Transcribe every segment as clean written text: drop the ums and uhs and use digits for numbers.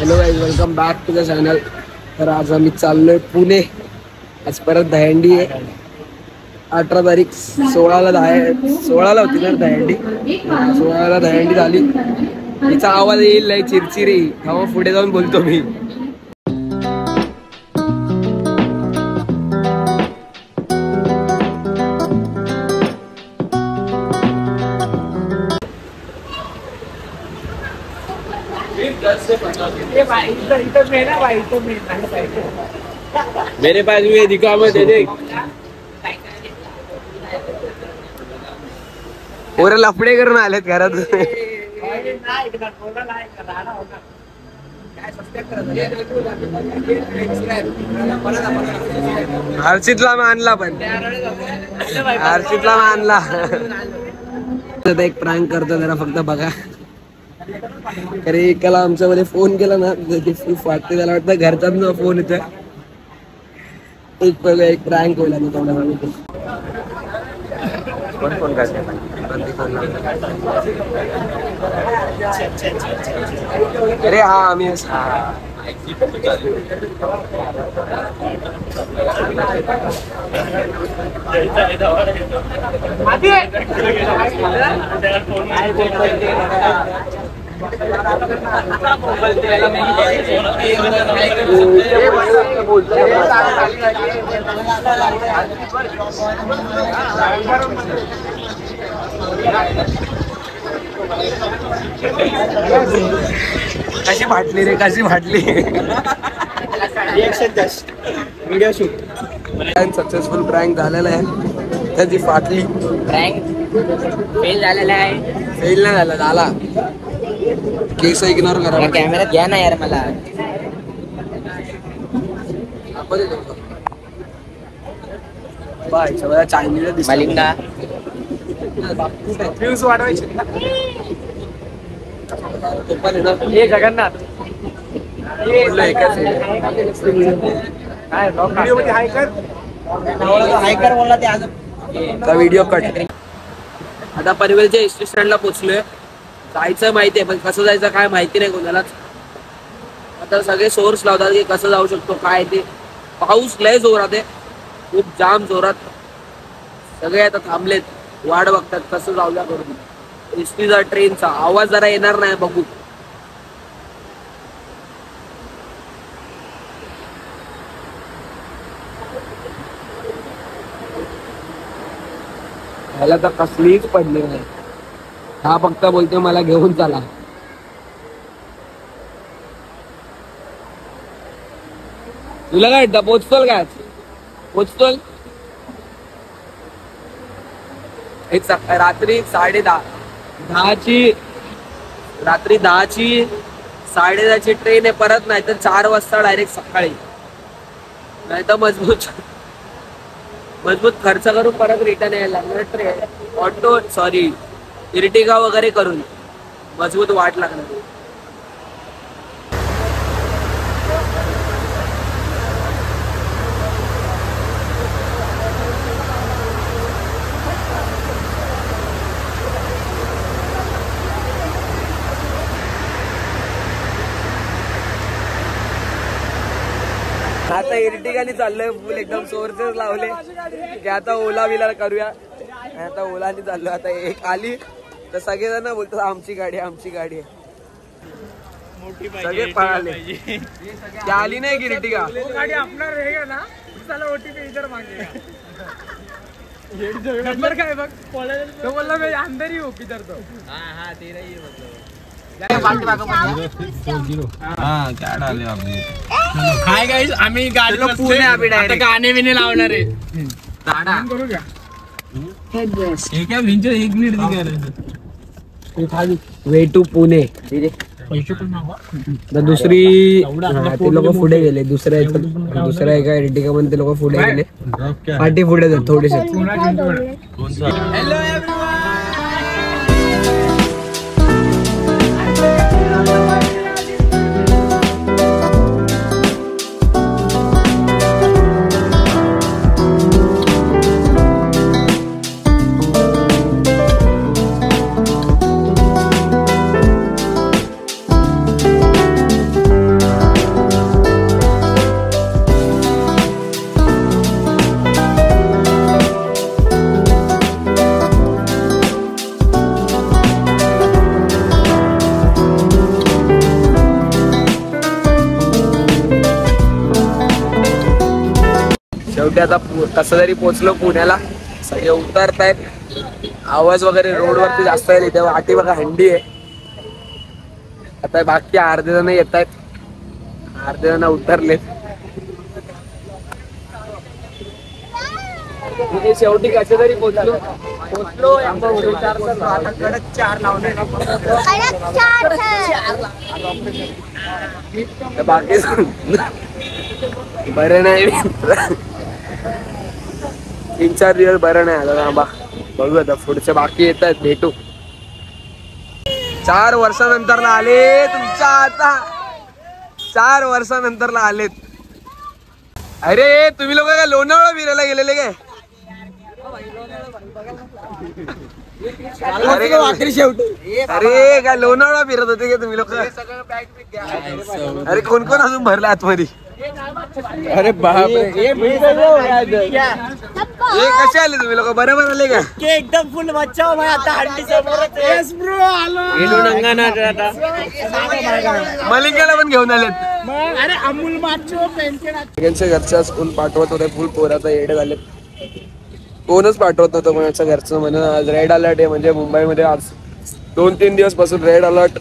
Hello guys, welcome back to the channel. तर आज आम्ही चाललोय पुणे. आज परत दहीहंडी आहे. 18 तारीख 16ला होती ना दहीहंडी. 16ला दहीहंडी झाली. तिचा आवाज येईल नाही, चिरचिरी हवा. पुढे जाऊन बोलतो मी. मेरे पास भी दिखा, मैं दे दे. पोरं लफडे करून आलेत घरात. हर्षितला मानला, पण हर्षितला मानला. एक प्रँक करतो जरा, फक्त बघा. अरे एकाला आमच्या मध्ये फोन केला ना, खूप वाटते. त्याला वाटतं घरच्यांचा फोन येतोय. एक प्रँक होईल आणि तोंडामध्ये फोन करते. अरे हा आम्ही कशी फाटली रे, कशी फाटली. व्हिडिओ शूट सक्सेसफुल प्रँक झालेला आहे. त्याची फाटली. प्रँक फेल झालेला आहे. फेल नाही झाला, झाला. केस इग्नोर करा. कॅमेऱ्यात घ्या ना यार मला. बाय सगळ्या चायनीला दिसला. व्ह्यूज वाढवायचे. हे जगन्नाथ व्हिडिओ कट. आता पनवेलच्या एसटी स्टँडला पोहोचलोय. जायचं माहिती आहे, पण कसं जायचं काय माहिती नाही कोणालाच. आता सगळे सोर्स लावतात की कसं जाऊ शकतो, काय ते. पाऊस लय जोरात आहे, खूप जाम जोरात. सगळे आता थांबलेत, वाट बघतात कसं जाऊया करून. एसटीचा ट्रेनचा आवाज जरा येणार नाही, बघू. ह्याला तर कसलीच पडली नाही. हा फक्त बोलतो मला घेऊन चला. तुला काय वाटतं, पोचतोल काय? पोचतोल. रात्री 10:30ची रात्री 10ची 10:30ची ट्रेन आहे परत. नाही तर 4 वाजता डायरेक्ट सकाळी. नाही तर मजबूत खर्च करून परत रिटर्न यायला लागणार. ट्रेन ऑटो सॉरी इर्टिगा वगैरे करून मजबूत वाट लागणार. आता इर्टिगाने चाललोय फुल एकदम. सोर्सेस लावले की आता ओला बिला करूया. आता ओलाने चाललोय. आता एक आली तर सगळेजण बोलतात आमची गाडी आमची गाडी आहे. सगळे पळाले. त्या आली नाही की इर्टिगा. गाडी आपला रहेगा ना, चला ओटीपी इधर मांगेगा. नंबर काय बघ. तो बोलला मैं अंदर ही हूँ किधर तो. हाँ तेरा ही मतलब. काय गाईज, आम्ही गाडी पुणे गाणे बिने लावणार आहे. Way to Pune. दुसरी ते लोक पुढे गेले. दुसऱ्या एका इर्टिगा मध्ये ते लोक पुढे गेले. पाठी पुढे जात थोडेसे. हॅलो शेवटी आता कसं तरी पोहोचलो पुण्याला. सगळे उतरतायत. आवाज वगैरे रोडवरती जास्त आहे. इथे वाटी बघा हंडी आहे. आता बाकी अर्धे जण येत आहेत, अर्धे जण उतरलेत. शेवटी कसे तरी पोहोचलो. बाकी बरं नाही. 3-4 दिवस बरं नाही आलं. बघू आता पुढचे बाकी येत आहेत, भेटू. 4 वर्षानंतर आले तुमच्या आता. 4 वर्षानंतर आलेत. अरे तुम्ही लोक काय लोणावळा फिरायला गेलेले काय? अरे काय लोणावळा फिरत होते का तुम्ही लोक? अरे कोण कोण अजून भरला आतमध्ये? अरे बापरे. कसे आले तुम्ही लोक? बरोबर आले का? एकदम फुल मच्छा आता हंडी समोरच. मलिकाला पण घेऊन आलेत. अरे अमूल माचो सगळ्यांच्या घरच्या स्कूल पाठवत होते. फुल पोराचा येडे झाले. कोणच पाठवत नव्हतं कोणाच्या घरचं. म्हणून आज रेड अलर्ट आहे. म्हणजे मुंबईमध्ये आज 2-3 दिवस पासून रेड अलर्ट,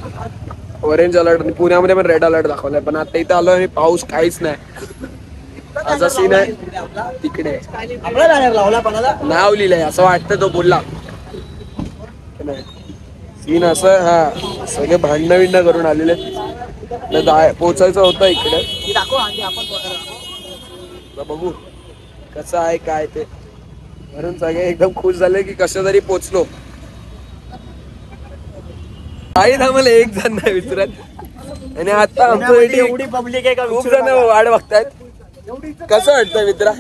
ऑरेंज अलर्ट आणि पुण्यामध्ये पण रेड अलर्ट दाखवलाय. पण आता इथं आलो आणि पाऊस काहीच नाही. असा सीन आहे तिकडे. नाव लिहिलंय असं वाटतं, तो बोलला सीन असं. हा सगळे भांडणं विंडणं करून आलेले. पोचायचं होतं इकडे. बघू कसं आहे काय ते. म्हणून सगळे एकदम खुश झाले की कसं तरी पोचलो. काही थांबले एक जण नाही विचारत. आणि आता आमच्यासाठी एवढी पब्लिक आहे का? खूप जण वाट बघतायत. कसं वाटतं मित्रा?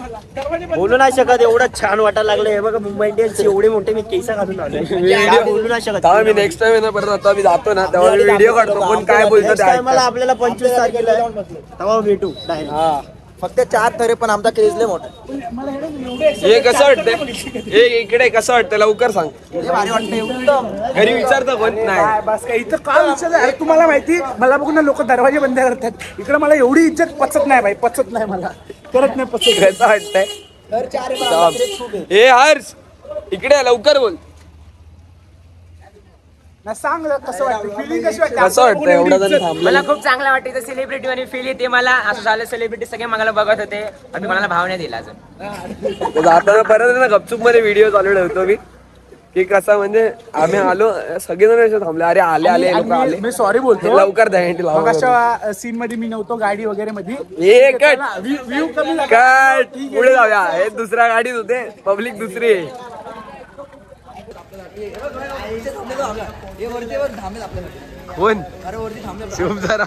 बोलू नाही शकत. एवढं छान वाटायला लागलं. हे बघा मुंबई इंडियन्स एवढे मोठे मी केसा घालून आलोय. बोलू नाही शकत. मी नेक्स्ट टाइम येणार परत. आता मी जातो ना तेव्हा व्हिडिओ काढतो. कोण काय बोलतो मला आपल्याला 25 तारखेला तेव्हा भेटू. हा फक्त 4 तरी पण आमचा क्रेज लय मोठा. हे कसं वाटतंय? हे इकडे कसं वाटतं लवकर सांग. भारी वाटतं एकदम. घरी विचारतो कोण नाही. बस काय इथं काय विचारलं? अरे तुम्हाला माहिती, मला बघून ना लोक दरवाजे बंद करतात. इकडे मला एवढी इज्जत पचत नाही भाई, पचत नाही मला. करत नाही पचत. कसं वाटतंय? तर 4 आहे पण आमचा क्रेज खूप आहे. हे हर्ष इकडे लवकर बोल. ना सांग कसं वाटतं, फिलिंग कशी वाटते? कसं वाटतं एवढं जण थांबलं? मला खूप चांगलं वाटतं. सेलिब्रिटी आणि फील येते मला. असं झालं सेलिब्रिटी सगळे मला बघत होते. आम्ही मला भाव नाही दिला अजून. जाताना परत ना गपचूप मध्ये व्हिडिओ चालू ठेवतो मी की कसा म्हणजे आम्ही आलो सगळेजण असे थांबले. अरे आले आले लोक आले. मी सॉरी बोलतो. लवकर दहीहंडी मग लावा. अशा सीन मध्ये मी नव्हतो गाडी वगैरे मध्ये. हे कट व्ह्यू कमी कट पुढे जाऊया. हे दुसऱ्या गाडीत होते. पब्लिक दुसरी आहे. कोण शुभ जरा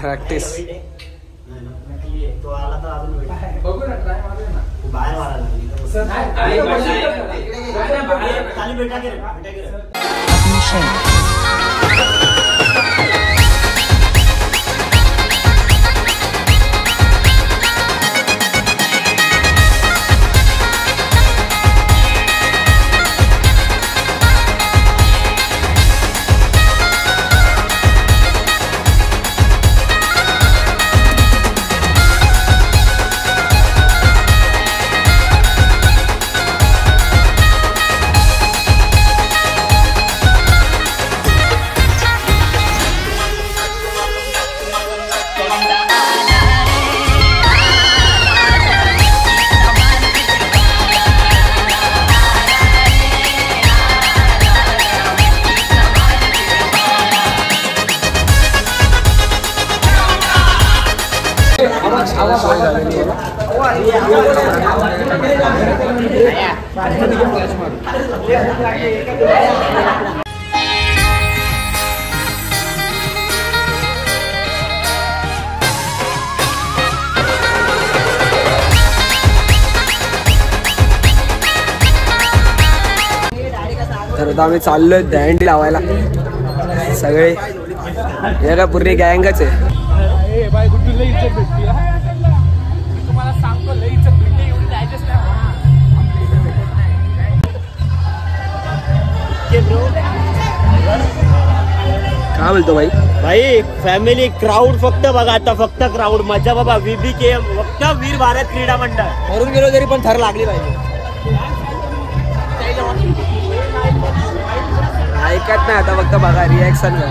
प्रॅक्टिस. तो आला तर अजून बघू ना. ट्राय मारूया ना. बाहेर मारायला खाली बेटा तर आता आम्ही चाललोय दहीहंडी लावायला. सगळे हे का पूर्ण गँगच आहे. बाय गुड्डू लई इज्जत भेटली तुम्हाला सांगतो, लई इज्जत भेटली, एवढी जायचंच नाही. काय बोलतो भाई? भाई फॅमिली क्राऊड फक्त बघा आता, फक्त क्राऊड मजा बाबा. VBK फक्त वीर भारत क्रीडा मंडळ. वरून गेलो तरी पण थर लागली पाहिजे. ऐकत नाही आता, फक्त बघा रिॲक्शन.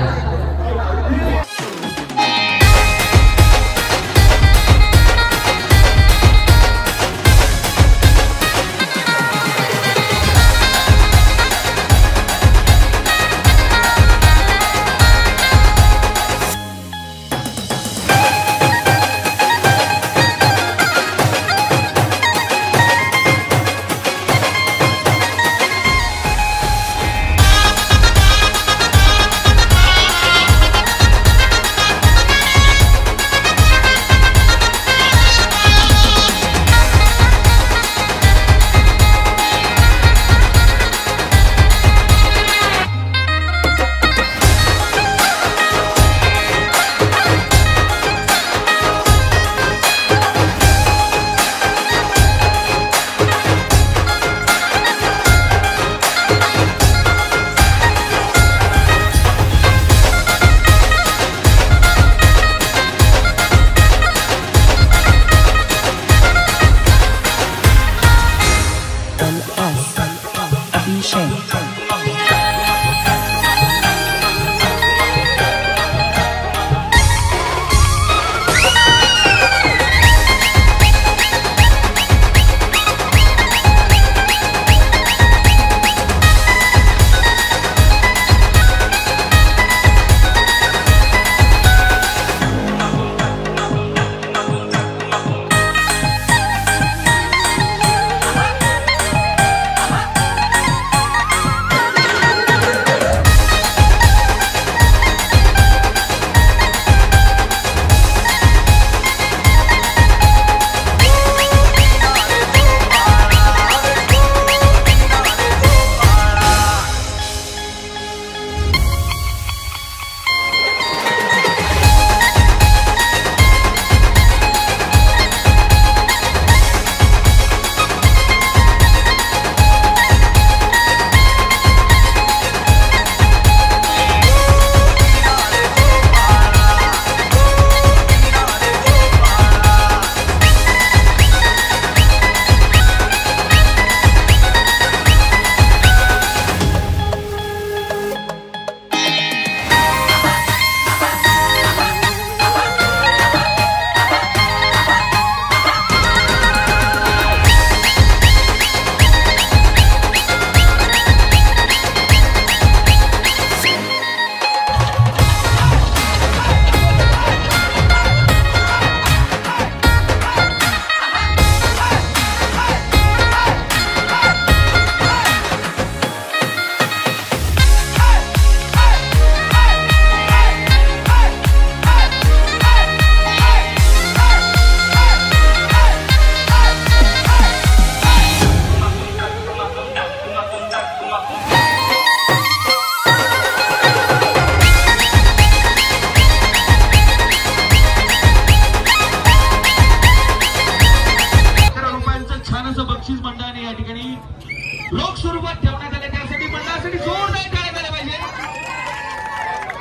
रोख स्वरूपात ठेवण्यात आले, त्यासाठी मंडळासाठी जोरदार टाळ्या झाल्या पाहिजे.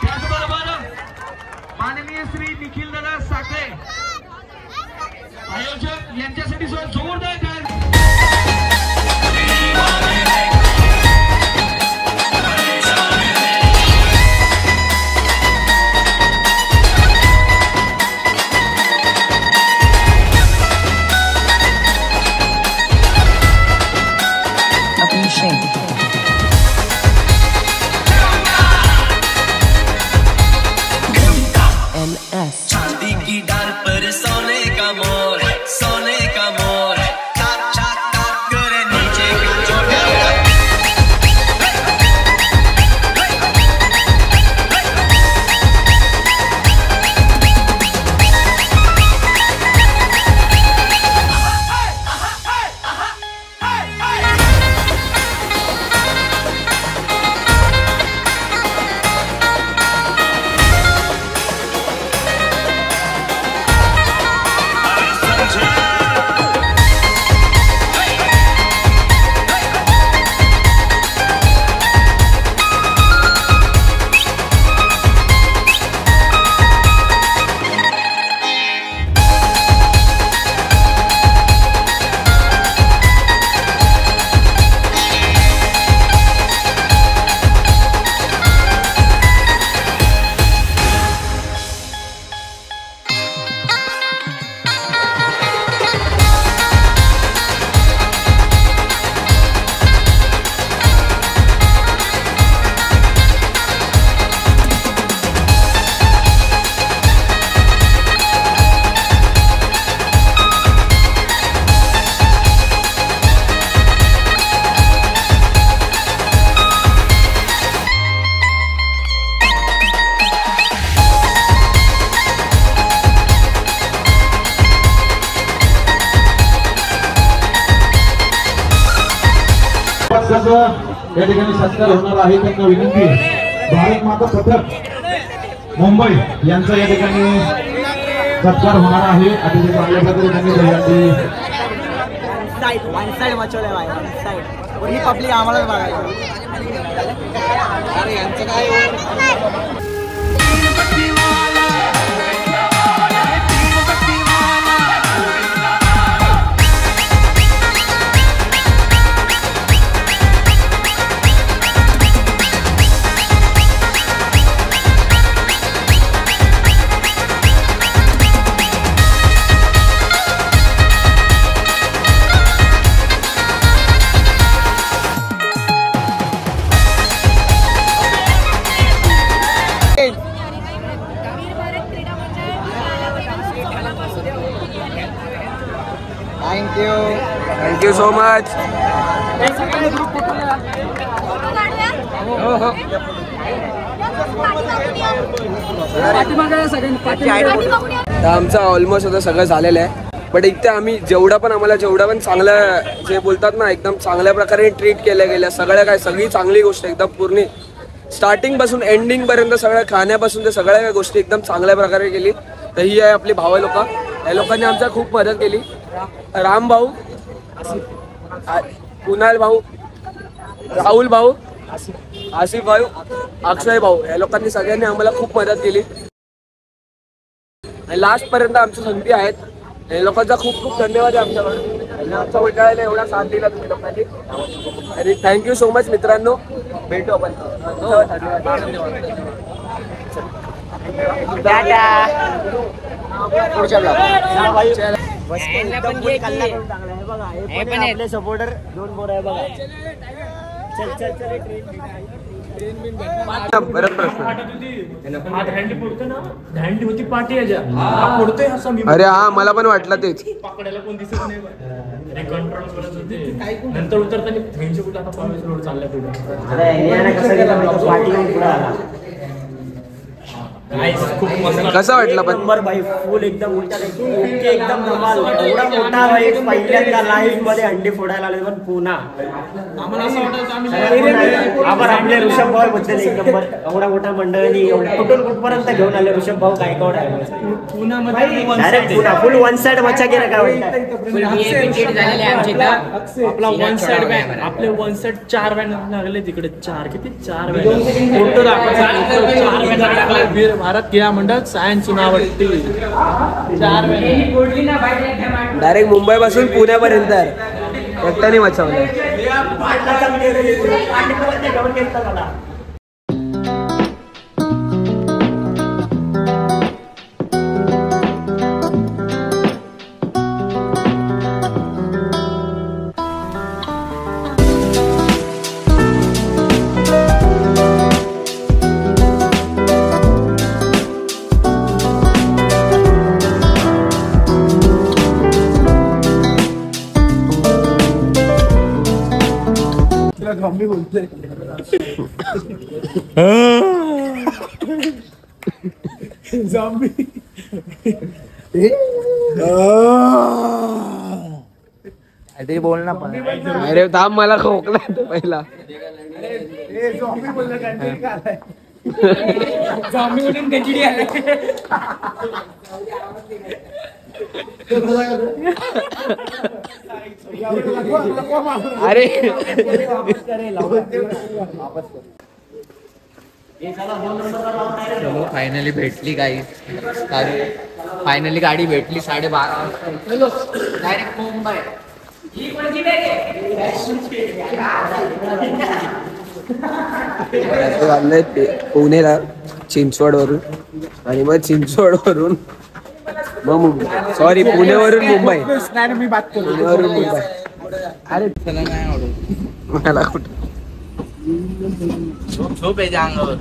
त्याचबरोबर माननीय श्री निखिल दादा साखळे आयोजक यांच्यासाठी जोरदार टाळ्या. चांदी की डाल पर सोने का मोर, सोने का मोर. त्यांचा या ठिकाणी सत्कार होणार आहे. त्यांना विनंती आहे, भारत माता पथक मुंबई यांचा या ठिकाणी सत्कार होणार आहे. अतिशय चांगल्या प्रकारे त्यांनी दहीहंडी वन साइड मचवलंय बाय, वन साइड वरली पब्लिक आम्हालाच बघायला. अरे यांचं काय थँक्यू सो मच. आमचं ऑलमोस्ट आता सगळं झालेलं आहे. बट इथे आम्ही जेवढं पण चांगलं जे बोलतात ना, एकदम चांगल्या प्रकारे ट्रीट केलं गेलं. सगळी चांगली गोष्ट एकदम पूर्ण स्टार्टिंग पासून एंडिंग पर्यंत सगळं खाण्यापासून ते सगळ्या काही गोष्टी एकदम चांगल्या प्रकारे केली. तर ही आहे आपली भाव लोक. या लोकांनी आमच्या खूप मदत केली. राम भाऊ, कुणाल भाऊ, राहुल भाऊ, आसिफ भाऊ, अक्षय भाऊ, या लोकांनी सगळ्यांनी आम्हाला खूप मदत केली. आणि लास्ट पर्यंत आमच्या संगती आहेत. या लोकांचा खूप खूप धन्यवाद आहे आमच्याकडे. आमच्या मंडळाला एवढा साथ दिला तुम्ही लोकांनी. आणि थँक्यू सो मच मित्रांनो. भेटू आपण. पुढच्या आपले सपोर्टर 2 बोर आहे बघा. चल चल चल अरे हा, मला पण वाटलं तेच. नंतर उतरताना 300 फूट आता 5 रोड चाललाय पुढे. कसा वाटला पण? नंबर भाई फुल एकदम ओके एकदम धमाल. एवढा मोठा भाई पहिल्यांदा लाईव्ह मध्ये अंडी फोडायला आले. पण पुन्हा आम्हाला असं वाटतं आभार आपल्या ऋषभ भाऊ बद्दल. एक नंबर एवढा मोठा मंडळी कुठून कुठपर्यंत घेऊन आले ऋषभ भाऊ गायकवाड आहे. डायरेक्ट पुन्हा फुल वन साइड मच्छा केला काय आपला वन साइड बॅन, आपले वन साइड 4 बॅन लागले तिकडे. 4 किती 4 बॅन फोटो दाखवायचा. 4 बॅन लागले. वीर भारत क्रीडा मंडळ सायन्स चुनावट्टी 4 बॅन डायरेक्ट मुंबई पासून पुण्यापर्यंत एकट्याने वाचवलं. झॉम्बी बोलतोय. झॉम्बी काहीतरी बोल ना पण. अरे थांब, मला खोकला पहिला. झॉम्बी बोललं काहीतरी काय झॉम्बी म्हणून गंजिडी आले. अरे फायनली भेटली गाडी. फायनली गाडी भेटली 12:30 डायरेक्ट मुंबई. पुणेला चिंचवड वरून आणि मग चिंचवड वरून मग मुंबई. सॉरी, पुण्यावरून मुंबई. मी बात करतो पुण्यावरून मुंबई. अरे त्याला नाही आवडत मला कुठं झोप याच्या अंगावर.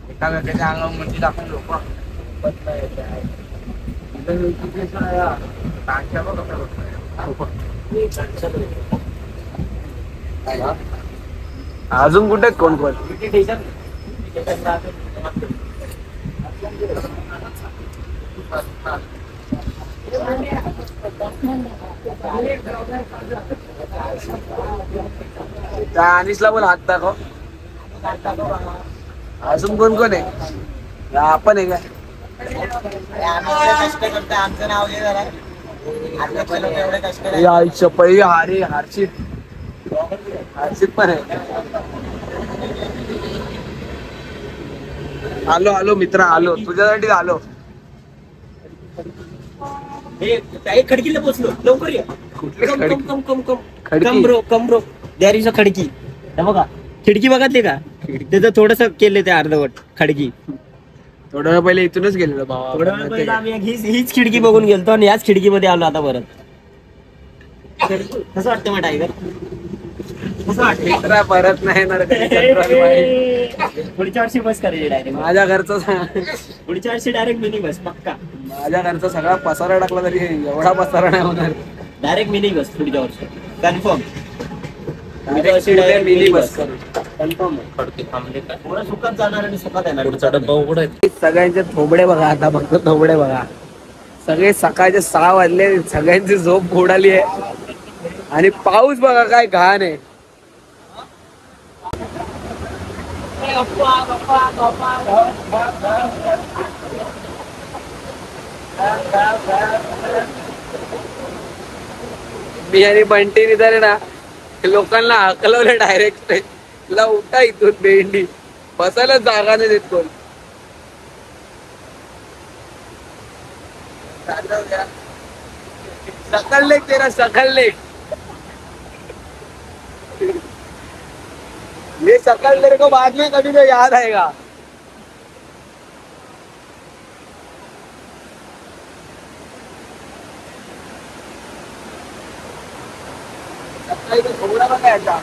एका व्यक्तीच्या अंगावर म्हणजे आपण लोक अजून कुठे कोण कोण त्या अनिशला पण हात दाखव. अजून कोण कोण आहे? आपण आहे काय? कष्ट करते आमचं नाव घे जरा. एवढे कष्ट पहिले हर्षित पण आहे. आलो मित्र, आलो तुझ्यासाठी आलो. खडकीला पोचलो लवकर ये. कुठली come Khadki? Come come come Khadki? Come bro there is a Khadki. हे बघा खिडकी बघितली का? त्याचं थोडस केले ते अर्धवट खडकी. थोडा वेळ पहिले इथूनच गेलेलो थोड्या वेळ पहिले बाबा. आम्ही हीच खिडकी बघून गेलतो आणि याच खिडकीमध्ये आलो आता परत. कसं वाटतं मग टायगर? कसं वाटतं? मित्रा परत नाही येणार कधी control मध्ये. पुढच्या वर्षी बस करायची डायरेक्ट. माझ्या घरचा पुढच्या वर्षी डायरेक्ट मिनी बस पक्का. माझ्या घरचा सगळा पसारा टाकला तरी एवढा पसारा नाही होणार. डायरेक्ट मिनी बस पुढच्या वर्षी कन्फर्म. मिनी बस करू. पुढे सुखात जाणार आणि सुखात येणार. सगळ्यांचे थोबडे बघा, आता फक्त थोबडे बघा. सगळे सकाळचे 6 वाजले, सगळ्यांची झोप उडाली आहे आणि पाऊस बघा काय घाण आहे. मी आणि बंटी निघाले ना, लोकांना हकलवलं डायरेक्ट. ला उठा इथून भेंडी, बसायला जागा नाही देत कोण. सकल लेक तेरा सकल लेक. ये सकल तेरे को बाद में कभी तो याद आएगा. सकाळी तो थोडा बघायचा.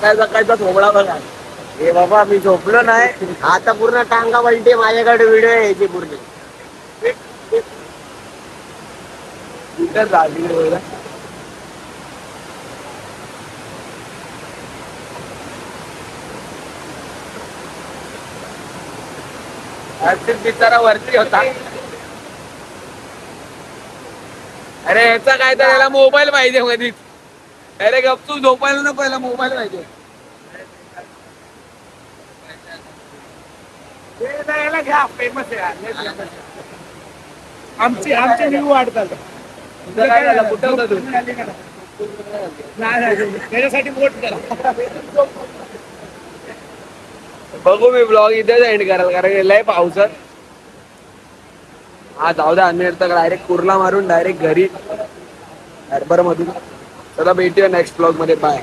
सकाळचा थोबडा बघा. हे बाबा मी झोपलो नाही आता पूर्ण टांगा पलटी माझ्याकडे व्हिडिओ यायची पूर्ण. कुठं झाली रे? हर्षित बिचारा वरती होता. अरे याचा काय तर याला मोबाईल पाहिजे मधीच. अरे गपचू झोपायला नको, याला मोबाईल पाहिजे. याला घ्या, फेमस आहे. आमचे व्ह्यू वाढतात. तुझं काय झालं? कुठं होता तू? त्याच्यासाठी वोट करा. बघू मी ब्लॉग इथेच एंड कराल, कारण लय पावसात. हा जाऊ द्या, आम्ही डायरेक्ट कुर्ला मारून डायरेक्ट घरी हार्बर मधून. चला भेटूया नेक्स्ट ब्लॉग मध्ये. बाय.